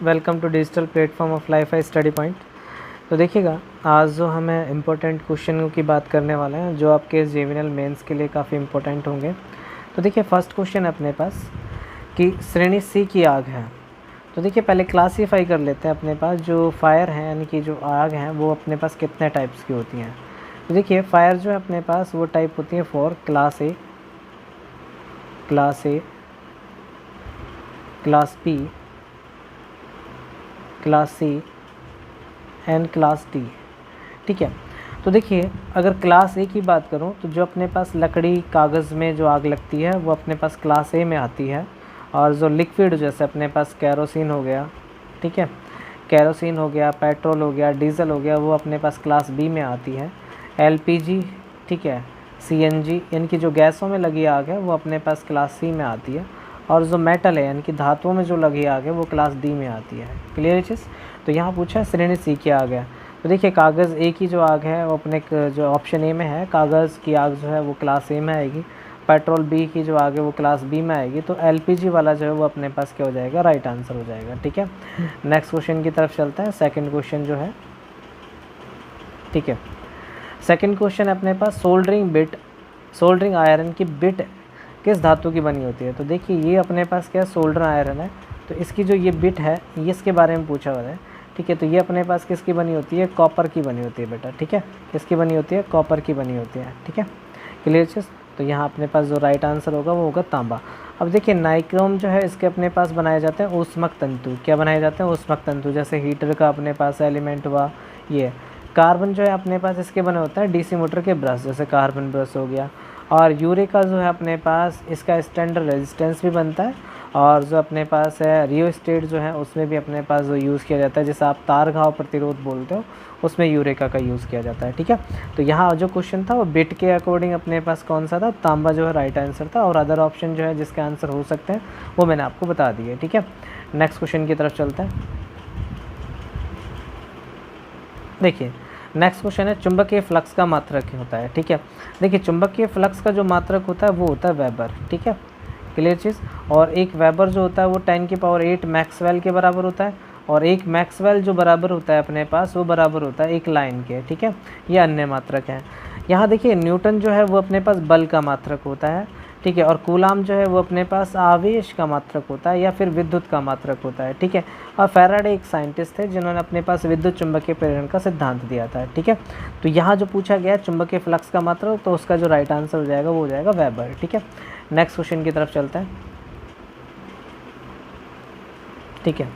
Welcome to digital platform of life I study point. तो देखिएगा, आज जो हमें इम्पोर्टेंट क्वेश्चनों की बात करने वाले हैं जो आपके जेवीएनएल मेंस के लिए काफ़ी इम्पोर्टेंट होंगे। तो देखिए, फर्स्ट क्वेश्चन है अपने पास कि श्रेणी सी की आग है। तो देखिए, पहले क्लासीफाई कर लेते हैं अपने पास जो फायर है, यानी कि जो आग है वो अपने पास कितने टाइप्स की होती हैं। तो देखिए, फायर जो है अपने पास वो टाइप होती है for class A, class B, class C and class D. ठीक है। तो देखिए, अगर क्लास ए की बात करूं तो जो अपने पास लकड़ी कागज़ में जो आग लगती है वो अपने पास क्लास ए में आती है। और जो लिक्विड जैसे अपने पास कैरोसिन हो गया, ठीक है, कैरोसिन हो गया, पेट्रोल हो गया, डीजल हो गया, वो अपने पास क्लास बी में आती है। एलपीजी, ठीक है, सीएनजी यानी कि जो गैसों में लगी आग है वो अपने पास क्लास सी में आती है। और जो मेटल है यानी कि धातुओं में जो लगी आग है वो क्लास डी में आती है। क्लियर है चीज़। तो यहाँ पूछा है श्रेणी सी की आग है। तो देखिए, कागज़ ए की जो आग है वो अपने जो ऑप्शन ए में है, कागज़ की आग जो है वो क्लास ए में आएगी। पेट्रोल बी की जो आग है वो क्लास बी में आएगी। तो एलपीजी वाला जो है वो अपने पास क्या हो जाएगा, राइट आंसर हो जाएगा। ठीक है। नेक्स्ट क्वेश्चन की तरफ चलते हैं। सेकंड क्वेश्चन जो है, ठीक है, सेकंड क्वेश्चन है अपने पास सोल्डरिंग आयरन की बिट किस धातु की बनी होती है। तो देखिए, ये अपने पास क्या सोल्डर आयरन है, तो इसकी जो ये बिट है ये इसके बारे में पूछा हुआ है। ठीक है। तो ये अपने पास किसकी बनी होती है, कॉपर की बनी होती है बेटा। ठीक है, किसकी बनी होती है, कॉपर की बनी होती है। ठीक है, क्लियर चीज़। तो यहाँ अपने पास जो राइट आंसर होगा वो होगा तांबा। अब देखिए, नाइक्रोम जो है इसके अपने पास बनाए जाते हैं ऊष्मक तंतु। क्या बनाए जाते हैं, ऊष्मक तंतु। जैसे हीटर का अपने पास एलिमेंट हुआ ये। कार्बन जो है अपने पास इसके बने होता है डीसी मोटर के ब्रश, जैसे कार्बन ब्रश हो गया। और यूरेका जो है अपने पास इसका स्टैंडर्ड रेजिस्टेंस भी बनता है। और जो अपने पास है रियोस्टेट जो है उसमें भी अपने पास जो यूज़ किया जाता है, जैसे आप तार घाव प्रतिरोध बोलते हो, उसमें यूरेका का यूज़ किया जाता है। ठीक है। तो यहाँ जो क्वेश्चन था वो बिट के अकॉर्डिंग अपने पास कौन सा था, तांबा जो है राइट आंसर था। और अदर ऑप्शन जो है जिसके आंसर हो सकते हैं वो मैंने आपको बता दिए। ठीक है। नेक्स्ट क्वेश्चन की तरफ चलते हैं। देखिए, नेक्स्ट क्वेश्चन है चुंबकीय फ्लक्स का मात्रक क्या होता है। ठीक है। देखिए, चुंबकीय फ्लक्स का जो मात्रक होता है वो होता है वेबर। ठीक है, क्लियर चीज़। और एक वेबर जो होता है वो 10⁸ मैक्सवेल के बराबर होता है। और एक मैक्सवेल जो बराबर होता है अपने पास वो बराबर होता है एक लाइन के। ठीक है, ये अन्य मात्रक हैं। यहाँ देखिए, न्यूटन जो है वो अपने पास बल का मात्रक होता है। ठीक है। और कूलाम जो है वो अपने पास आवेश का मात्रक होता है या फिर विद्युत का मात्रक होता है। ठीक है। और फैराडे एक साइंटिस्ट थे जिन्होंने अपने पास विद्युत चुंबकीय प्रेरण का सिद्धांत दिया था। ठीक है। तो यहाँ जो पूछा गया है चुंबकीय फ्लक्स का मात्रक, तो उसका जो राइट आंसर हो जाएगा वो हो जाएगा वेबर। ठीक है। नेक्स्ट क्वेश्चन की तरफ चलते हैं। ठीक है।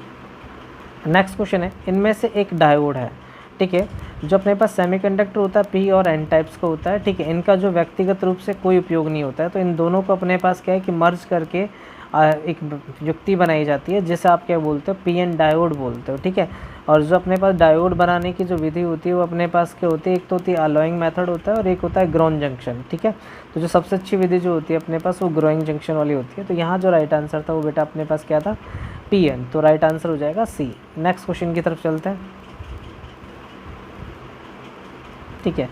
नेक्स्ट क्वेश्चन है, इनमें से एक डायोड है, ठीक है, जो अपने पास सेमीकंडक्टर होता है पी और एन टाइप्स का होता है। ठीक है। इनका जो व्यक्तिगत रूप से कोई उपयोग नहीं होता है, तो इन दोनों को अपने पास क्या है कि मर्ज करके एक युक्ति बनाई जाती है जिसे आप क्या बोलते हो, पी एन डायोड बोलते हो। ठीक है। और जो अपने पास डायोड बनाने की जो विधि होती है वो अपने पास क्या होती है, एक तो होती है अलॉइंग मेथड होता है और एक होता है ग्रोन जंक्शन। ठीक है। तो जो सबसे अच्छी विधि जो होती है अपने पास वो ग्रोइंग जंक्शन वाली होती है। तो यहाँ जो राइट आंसर था वो बेटा अपने पास क्या था, पी एन। तो राइट आंसर हो जाएगा सी। नेक्स्ट क्वेश्चन की तरफ चलते हैं। ठीक है।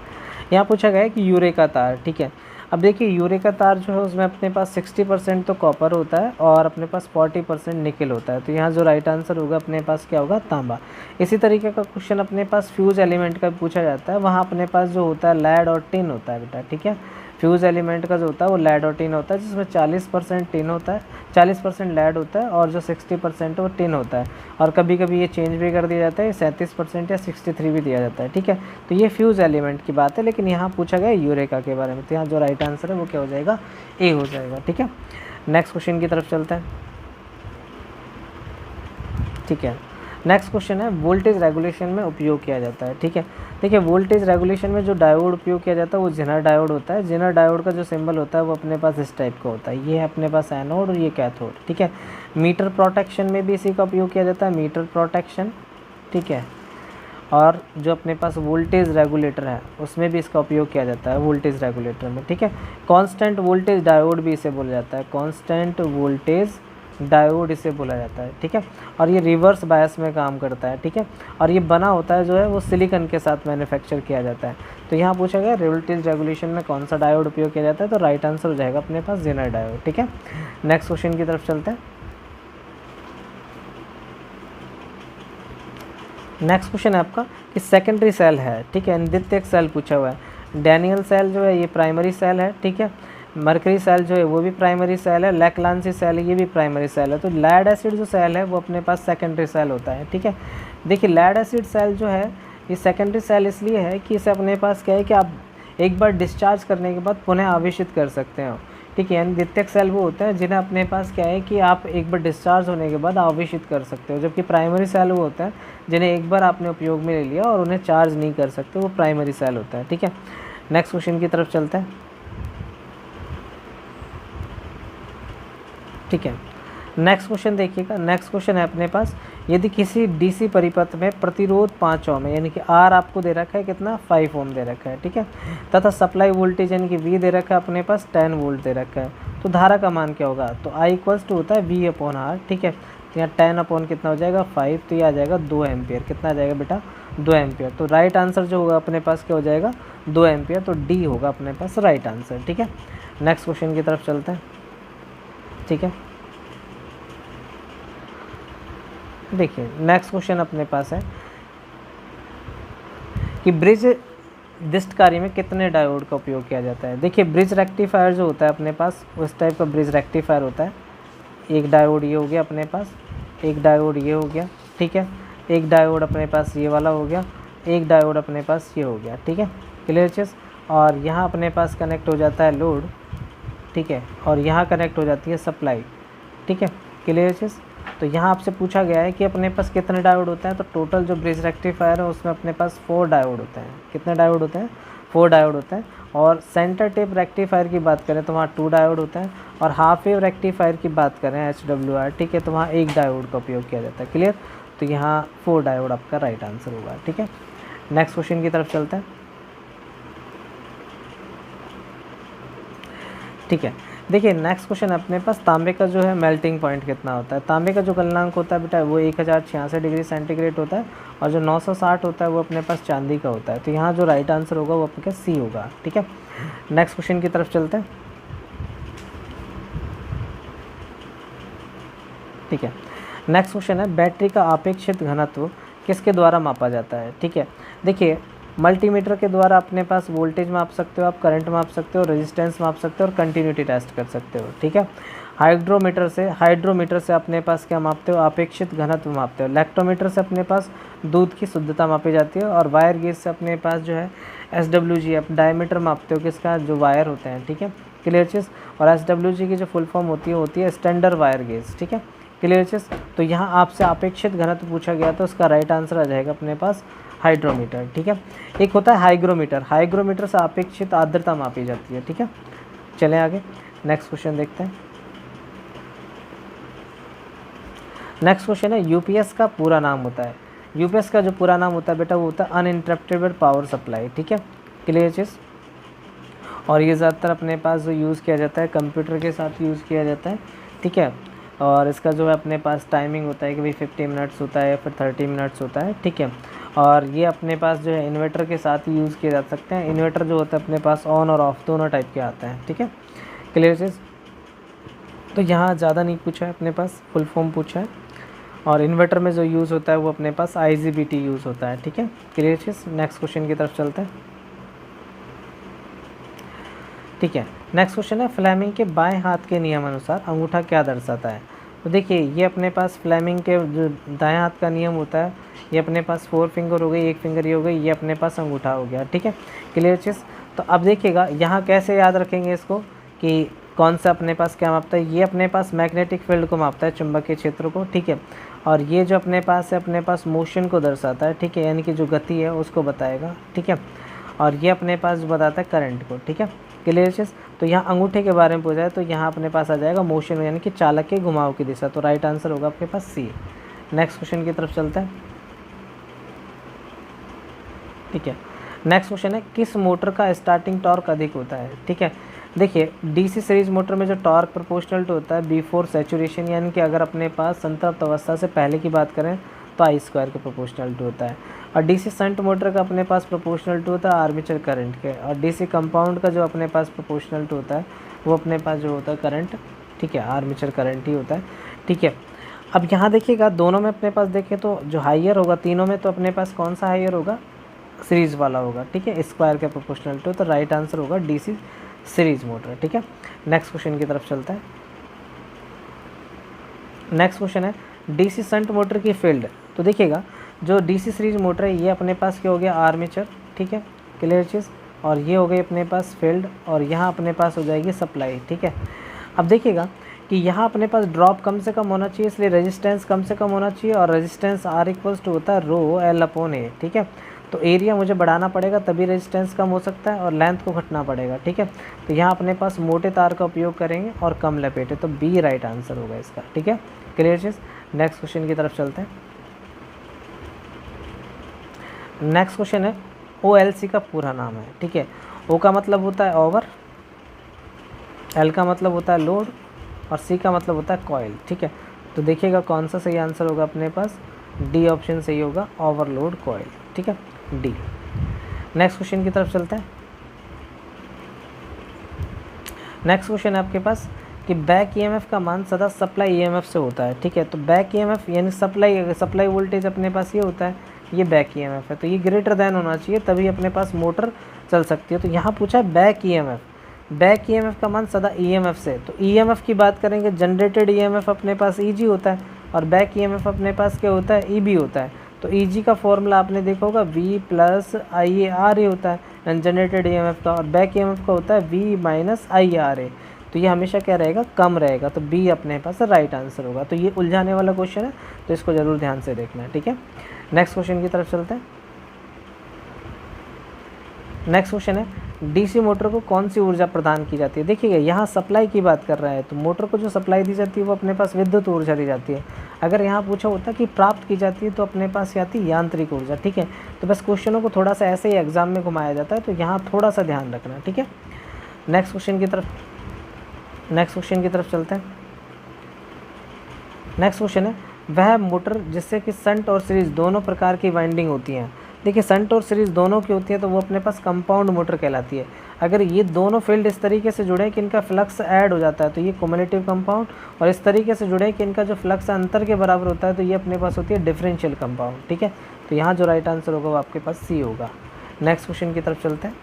यहाँ पूछा गया है कि यूरेका तार। ठीक है। अब देखिए, यूरेका तार जो है उसमें अपने पास 60% तो कॉपर होता है और अपने पास 40% निकल होता है। तो यहाँ जो राइट आंसर होगा अपने पास क्या होगा, तांबा। इसी तरीके का क्वेश्चन अपने पास फ्यूज एलिमेंट का पूछा जाता है। वहाँ अपने पास जो होता है लैड और टिन होता है बेटा। ठीक है। फ्यूज़ एलिमेंट का जो होता है वो लैड और टिन होता है, जिसमें 40% टिन होता है, 40% लैड होता है और जो 60% वो टिन होता है। और कभी कभी ये चेंज भी कर दिया जाता है, 37% या 63 भी दिया जाता है। ठीक है। तो ये फ्यूज़ एलिमेंट की बात है, लेकिन यहाँ पूछा गया यूरेका के बारे में। तो यहाँ जो राइट आंसर है वो क्या हो जाएगा, ए हो जाएगा। ठीक है। नेक्स्ट क्वेश्चन की तरफ चलते हैं। ठीक है। नेक्स्ट क्वेश्चन है, वोल्टेज रेगुलेशन में उपयोग किया जाता है। ठीक है। देखिए, वोल्टेज रेगुलेशन में जो डायोड उपयोग किया जाता है वो जेनर डायोड होता है। जेनर डायोड का जो सिंबल होता है वो अपने पास इस टाइप का होता है। ये है अपने पास एनोड और ये कैथोड। ठीक है। मीटर प्रोटेक्शन में भी इसी का उपयोग किया जाता है, मीटर प्रोटेक्शन। ठीक है। और जो अपने पास वोल्टेज रेगुलेटर है उसमें भी इसका उपयोग किया जाता है, वोल्टेज रेगुलेटर में। ठीक है। कांस्टेंट वोल्टेज डायोड भी इसे बोला जाता है, कांस्टेंट वोल्टेज डायोड इसे बोला जाता है। ठीक है। और ये रिवर्स बायस में काम करता है। ठीक है। और ये बना होता है जो है वो सिलिकॉन के साथ मैन्युफैक्चर किया जाता है। तो यहाँ पूछा गया वोल्टेज रेगुलेशन में कौन सा डायोड उपयोग किया जाता है, तो राइट आंसर हो जाएगा अपने पास जेनर डायोड। ठीक है। नेक्स्ट क्वेश्चन की तरफ चलते हैं। नेक्स्ट क्वेश्चन है आपका कि सेकेंडरी सेल है, ठीक है, द्वितीयक सेल पूछा हुआ है। डैनियल सेल जो है ये प्राइमरी सेल है, ठीक है। मरकरी सेल जो है वो भी प्राइमरी सेल है। लैक्लांसी सेल है ये भी प्राइमरी सेल है। तो लैड एसिड जो सेल है वो अपने पास सेकेंडरी सेल होता है, ठीक है। देखिए लैड एसिड सेल जो है ये सेकेंडरी सेल इसलिए है कि इसे अपने पास क्या है कि आप एक बार डिस्चार्ज करने के बाद पुनः आवेशित कर सकते हो, ठीक है। यानी द्वितीयक सेल वो होता है जिन्हें अपने पास क्या है कि आप एक बार डिस्चार्ज होने के बाद आवेशित कर सकते हो, जबकि प्राइमरी सेल वो होता है जिन्हें एक बार आपने उपयोग में ले लिया और उन्हें चार्ज नहीं कर सकते, वो प्राइमरी सेल होता है, ठीक है। नेक्स्ट क्वेश्चन की तरफ चलते हैं, ठीक है। नेक्स्ट क्वेश्चन देखिएगा। नेक्स्ट क्वेश्चन है अपने पास, यदि किसी डीसी परिपथ में प्रतिरोध 5 ओम है, यानी कि आर आपको दे रखा है कितना 5 ओम दे रखा है, ठीक है, तथा सप्लाई वोल्टेज यानी कि वी दे रखा है अपने पास 10 वोल्ट दे रखा है, तो धारा का मान क्या होगा? तो आई इक्वल्स टू होता है वी अपॉन आर, ठीक है। तो यहाँ 10 अपॉन कितना हो जाएगा 5, तो ये आ जाएगा 2 एम्पियर। कितना आ जाएगा बेटा 2 एम्पियर। तो राइट आंसर जो होगा अपने पास क्या हो जाएगा 2 एम्पियर, तो डी होगा अपने पास राइट आंसर, ठीक है। नेक्स्ट क्वेश्चन की तरफ चलते हैं, ठीक है। देखिए नेक्स्ट क्वेश्चन अपने पास है कि ब्रिज दिष्ट कार्य में कितने डायोड का उपयोग किया जाता है। देखिए ब्रिज रेक्टिफायर जो होता है अपने पास उस टाइप का ब्रिज रेक्टिफायर होता है। एक डायोड ये हो गया अपने पास, एक डायोड ये हो गया, ठीक है, एक डायोड अपने पास ये वाला हो गया, एक डायोड अपने पास ये हो गया, ठीक है, क्लियर चीज़। और यहाँ अपने पास कनेक्ट हो जाता है लोड, ठीक है, और यहाँ कनेक्ट हो जाती है सप्लाई, ठीक है, क्लियर चीज़। तो यहाँ आपसे पूछा गया है कि अपने पास कितने डायोड होते हैं, तो टोटल जो ब्रिज रेक्टिफायर है उसमें अपने पास 4 डायोड होते हैं। कितने डायोड होते हैं? 4 डायोड होते हैं। और सेंटर टेप रेक्टिफायर की बात करें तो वहाँ 2 डायोड होते हैं, और हाफ वेव रेक्टिफायर की बात करें HWR, ठीक है, तो वहाँ 1 डायोड का उपयोग किया जाता है, क्लियर। तो यहाँ 4 डायोड आपका राइट आंसर होगा, ठीक है। नेक्स्ट क्वेश्चन की तरफ चलते हैं, ठीक है। देखिए नेक्स्ट क्वेश्चन अपने पास तांबे का जो है मेल्टिंग पॉइंट कितना होता है। तांबे का जो गलनांक होता है बेटा वो 1086 डिग्री सेंटीग्रेड होता है, और जो 960 होता है वो अपने पास चांदी का होता है। तो यहाँ जो राइट आंसर होगा वो अपने पास सी होगा, ठीक है। नेक्स्ट क्वेश्चन की तरफ चलते हैं, ठीक है। नेक्स्ट क्वेश्चन है बैटरी का अपेक्षित घनत्व किसके द्वारा मापा जाता है, ठीक है। देखिए मल्टीमीटर के द्वारा अपने पास वोल्टेज माप सकते हो, आप करंट माप सकते हो, रेजिस्टेंस माप सकते हो, और कंटिन्यूटी टेस्ट कर सकते हो, ठीक है। हाइड्रोमीटर से अपने पास क्या मापते हो? अपेक्षित घनत्व मापते हो। इलेक्ट्रोमीटर से अपने पास दूध की शुद्धता मापी जाती है, और वायर गेज से अपने पास जो है SWG आप डायमीटर मापते हो किसका? जो वायर होते हैं, ठीक है, क्लियर चीज़। और SWG की जो फुल फॉर्म होती है स्टैंडर्ड वायर गेज, ठीक है, क्लियर चीज़। तो यहाँ आपसे अपेक्षित घनत्व पूछा गया तो उसका राइट आंसर आ जाएगा अपने पास हाइड्रोमीटर, ठीक है। एक होता है हाइग्रोमीटर, हाइग्रोमीटर से अपेक्षित आर्द्रता मापी जाती है, ठीक है। चलें आगे, नेक्स्ट क्वेश्चन देखते हैं। नेक्स्ट क्वेश्चन है यूपीएस का पूरा नाम होता है। यूपीएस का जो पूरा नाम होता है बेटा वो होता है अनइंटरप्टेड पावर सप्लाई, ठीक है, क्लियर चीज़। और ये ज़्यादातर अपने पास जो यूज़ किया जाता है कंप्यूटर के साथ यूज़ किया जाता है, ठीक है। और इसका जो है अपने पास टाइमिंग होता है कि भाई 50 मिनट्स होता है या फिर 30 मिनट्स होता है, ठीक है। और ये अपने पास जो है इन्वर्टर के साथ ही यूज़ किए जा सकते हैं। इन्वर्टर जो होता है अपने पास ऑन और ऑफ दोनों टाइप के आते हैं, ठीक है, क्लियर चीज़। तो यहाँ ज़्यादा नहीं पूछा है, अपने पास फुल फॉर्म पूछा है। और इन्वर्टर में जो यूज़ होता है वो अपने पास IGBT यूज़ होता है, ठीक है, क्लियर चीज़। नेक्स्ट क्वेश्चन की तरफ चलते हैं, ठीक है। नेक्स्ट क्वेश्चन है फ्लेमिंग के बाएं हाथ के नियम अनुसार अंगूठा क्या दर्शाता है। तो देखिए ये अपने पास फ्लेमिंग के जो दाएं हाथ का नियम होता है ये अपने पास 4 फिंगर हो गई, 1 फिंगर ये हो गई, ये अपने पास अंगूठा हो गया, ठीक है, क्लियर चीज़। तो अब देखिएगा यहाँ कैसे याद रखेंगे इसको कि कौन सा अपने पास क्या मापता है। ये अपने पास मैग्नेटिक फील्ड को मापता है, चुंबकीय क्षेत्र को, ठीक है। और ये जो अपने पास है अपने पास मोशन को दर्शाता है, ठीक है, यानी कि जो गति है उसको बताएगा, ठीक है। और ये अपने पास बताता है करंट को, ठीक है, क्लियर चीज़। तो यहाँ अंगूठे के बारे में पूछा है तो यहाँ अपने पास आ जाएगा मोशन यानी कि चालक के घुमाव की दिशा। तो राइट आंसर होगा आपके पास सी। नेक्स्ट क्वेश्चन की तरफ चलते हैं, ठीक है। नेक्स्ट क्वेश्चन है किस मोटर का स्टार्टिंग टॉर्क अधिक होता है, ठीक है। देखिए डीसी सीरीज मोटर में जो टॉर्क प्रोपोर्शनल टू होता है बिफोर सैचुरेशन, यानी कि अगर अपने पास संतृप्त अवस्था से पहले की बात करें तो I स्क्वायर के प्रोपोर्शनल टू होता है। और डीसी शंट मोटर का अपने पास प्रोपोर्शनल टू होता है आर्मेचर करंट के। और डीसी कंपाउंड का जो अपने पास प्रोपोर्शनल टू होता है वो अपने पास जो होता है करंट, ठीक है, आर्मेचर करंट ही होता है, ठीक है। अब यहाँ देखिएगा दोनों में अपने पास देखें तो जो हाइयर होगा तीनों में, तो अपने पास कौन सा हाइयर होगा, सीरीज़ वाला होगा, ठीक है, स्क्वायर के प्रोपोर्शनल टू, तो राइट आंसर होगा डीसी सीरीज मोटर, ठीक है। नेक्स्ट क्वेश्चन की तरफ चलता है। नेक्स्ट क्वेश्चन है डीसी शंट मोटर की फील्ड। तो देखिएगा जो डीसी सीरीज मोटर है ये अपने पास क्या हो गया, आर्मेचर, ठीक है, क्लियर चीज़, और ये हो गई अपने पास फील्ड, और यहाँ अपने पास हो जाएगी सप्लाई, ठीक है। अब देखिएगा कि यहाँ अपने पास ड्रॉप कम से कम होना चाहिए, इसलिए रेजिस्टेंस कम से कम होना चाहिए, और रेजिस्टेंस आर इक्वल्स टू होता है रो एल अपॉन ए, ठीक है। तो एरिया मुझे बढ़ाना पड़ेगा तभी रेजिस्टेंस कम हो सकता है, और लेंथ को घटना पड़ेगा, ठीक है। तो यहाँ अपने पास मोटे तार का उपयोग करेंगे और कम लपेटे, तो बी राइट आंसर होगा इसका, ठीक है, क्लियर चीज़। नेक्स्ट क्वेश्चन की तरफ चलते हैं। नेक्स्ट क्वेश्चन है OLC का पूरा नाम है, ठीक है। O का मतलब होता है ओवर, L का मतलब होता है लोड, और C का मतलब होता है कॉइल, ठीक है। तो देखिएगा कौन सा सही आंसर होगा अपने पास, डी ऑप्शन सही होगा, ओवरलोड कॉइल, ठीक है, डी। नेक्स्ट क्वेश्चन की तरफ चलते हैं। नेक्स्ट क्वेश्चन है आपके पास कि बैक ईएमएफ का मान सदा सप्लाई ईएमएफ से होता है, ठीक है। तो बैक ईएमएफ यानी सप्लाई वोल्टेज अपने पास ये होता है, ये बैक ईएमएफ है, तो ये ग्रेटर देन होना चाहिए तभी अपने पास मोटर चल सकती है। तो यहाँ पूछा है बैक ईएमएफ, बैक ईएमएफ का मान सदा ईएमएफ से, तो ईएमएफ की बात करेंगे, जनरेटेड ईएमएफ अपने पास ईजी होता है, और बैक ईएमएफ अपने पास क्या होता है, ईबी होता है। तो ईजी का फॉर्मूला आपने देखा होगा V + IARA होता है जनरेटेड ईएमएफ का, और बैक ईएमएफ का होता है V - IARA। तो ये हमेशा क्या रहेगा, कम रहेगा, तो बी अपने पास राइट आंसर होगा। तो ये उलझाने वाला क्वेश्चन है, तो इसको ज़रूर ध्यान से देखना है, ठीक है। नेक्स्ट क्वेश्चन की तरफ चलते हैं। नेक्स्ट क्वेश्चन है डीसी मोटर को कौन सी ऊर्जा प्रदान की जाती है। देखिएगा यहाँ सप्लाई की बात कर रहा है, तो मोटर को जो सप्लाई दी जाती है वो अपने पास विद्युत ऊर्जा दी जाती है। अगर यहाँ पूछा होता कि प्राप्त की जाती है तो अपने पास आती है यांत्रिक ऊर्जा, ठीक है। तो बस क्वेश्चनों को थोड़ा सा ऐसे ही एग्जाम में घुमाया जाता है, तो यहाँ थोड़ा सा ध्यान रखना, ठीक है। नेक्स्ट क्वेश्चन की तरफ चलते हैं। नेक्स्ट क्वेश्चन है वह मोटर जिससे कि शंट और सीरीज दोनों प्रकार की वाइंडिंग होती हैं। देखिए शंट और सीरीज दोनों की होती है तो वो अपने पास कंपाउंड मोटर कहलाती है। अगर ये दोनों फील्ड इस तरीके से जुड़े कि इनका फ्लक्स ऐड हो जाता है तो ये कम्युलेटिव कंपाउंड, और इस तरीके से जुड़े कि इनका जो फ्लक्स अंतर के बराबर होता है तो ये अपने पास होती है डिफरेंशियल कंपाउंड, ठीक है। तो यहाँ जो राइट आंसर होगा वो आपके पास सी होगा। नेक्स्ट क्वेश्चन की तरफ चलते हैं,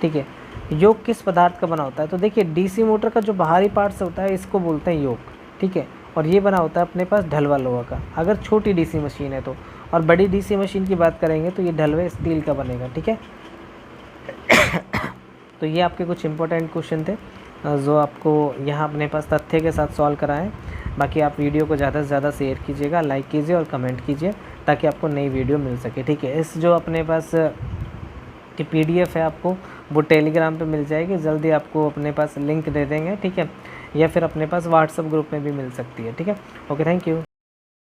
ठीक है। योग किस पदार्थ का बना होता है। तो देखिए डीसी मोटर का जो बाहरी पार्ट से होता है इसको बोलते हैं योग, ठीक है, और ये बना होता है अपने पास ढलवा लोहा का, अगर छोटी डीसी मशीन है तो। और बड़ी डीसी मशीन की बात करेंगे तो ये ढलवे स्टील का बनेगा, ठीक है। तो ये आपके कुछ इंपॉर्टेंट क्वेश्चन थे जो आपको यहाँ अपने पास तथ्य के साथ सॉल्व कराएं। बाकी आप वीडियो को ज़्यादा से ज़्यादा शेयर कीजिएगा, लाइक कीजिए और कमेंट कीजिए ताकि आपको नई वीडियो मिल सके, ठीक है। इस जो अपने पास कि PDF है आपको वो टेलीग्राम पे मिल जाएगी, जल्दी आपको अपने पास लिंक दे देंगे, ठीक है, या फिर अपने पास व्हाट्सएप ग्रुप में भी मिल सकती है, ठीक है। Okay, thank you.